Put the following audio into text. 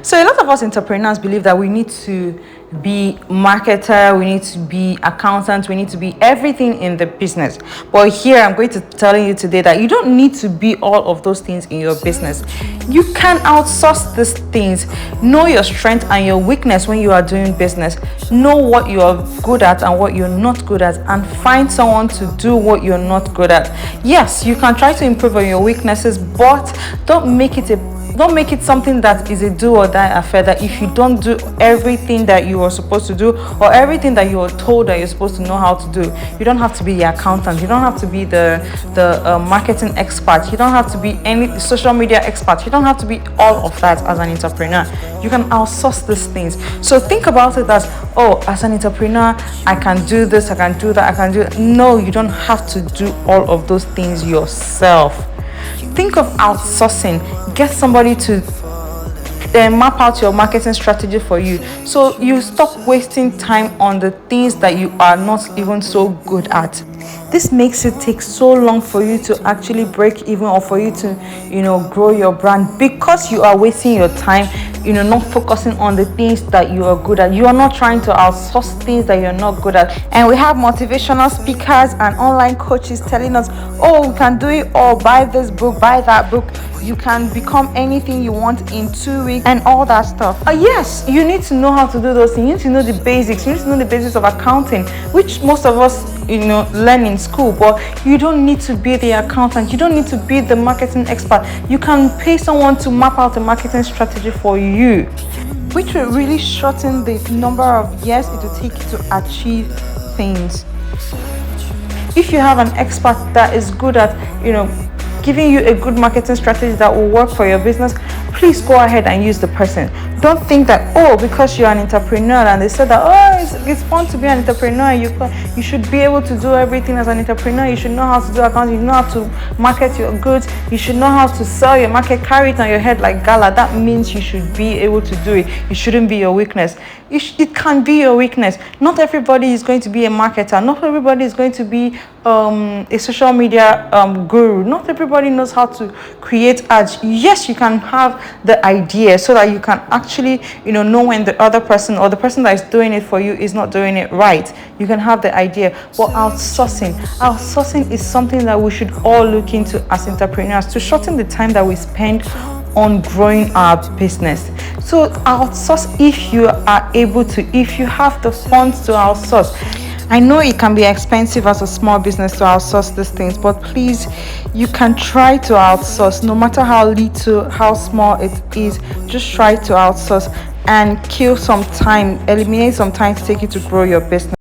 So a lot of us entrepreneurs believe that we need to be marketer, we need to be accountant, we need to be everything in the business. But here I'm going to tell you today that you don't need to be all of those things in your business. You can outsource these things. Know your strength and your weakness when you are doing business. Know what you are good at and what you're not good at, and find someone to do what you're not good at. Yes, you can try to improve on your weaknesses, but don't make it something that is a do or die affair, that if you don't do everything that you are supposed to do, or everything that you are told that you're supposed to know how to do, you don't have to be the accountant, you don't have to be the marketing expert, you don't have to be any social media expert, you don't have to be all of that as an entrepreneur. You can outsource these things. So think about it as, oh, as an entrepreneur, I can do this, I can do that, I can do that. No, you don't have to do all of those things yourself. Think of outsourcing. Get somebody to map out your marketing strategy for you, so you stop wasting time on the things that you are not even so good at. This makes it take so long for you to actually break even, or for you to grow your brand, because you are wasting your time not focusing on the things that you are good at. You are not trying to outsource things that you're not good at. And we have motivational speakers and online coaches telling us, oh, we can do it all, buy this book, buy that book, you can become anything you want in 2 weeks, and all that stuff. Yes, you need to know how to do those things. You need to know the basics. You need to know the basics of accounting, which most of us learn in school. But you don't need to be the accountant, you don't need to be the marketing expert. You can pay someone to map out a marketing strategy for you, which will really shorten the number of years it will take you to achieve things. If you have an expert that is good at giving you a good marketing strategy that will work for your business, please go ahead and use the person. Don't think that, oh, because you're an entrepreneur and they said that, oh, it's fun to be an entrepreneur, you should be able to do everything as an entrepreneur. You should know how to do accounting, you know how to market your goods, you should know how to sell your market, carry it on your head like gala. That means you should be able to do it. It shouldn't be your weakness. It can be your weakness. Not everybody is going to be a marketer. Not everybody is going to be a social media guru. Not everybody knows how to create ads. Yes, you can have the idea so that you can actually know when the other person, or the person that is doing it for you, is not doing it right. You can have the idea. But outsourcing is something that we should all look into as entrepreneurs, to shorten the time that we spend on growing our business. So outsource if you are able to, if you have the funds to outsource. I know it can be expensive as a small business to outsource these things, but please, you can try to outsource. No matter how little, how small it is, just try to outsource and kill some time, eliminate some time to take you to grow your business.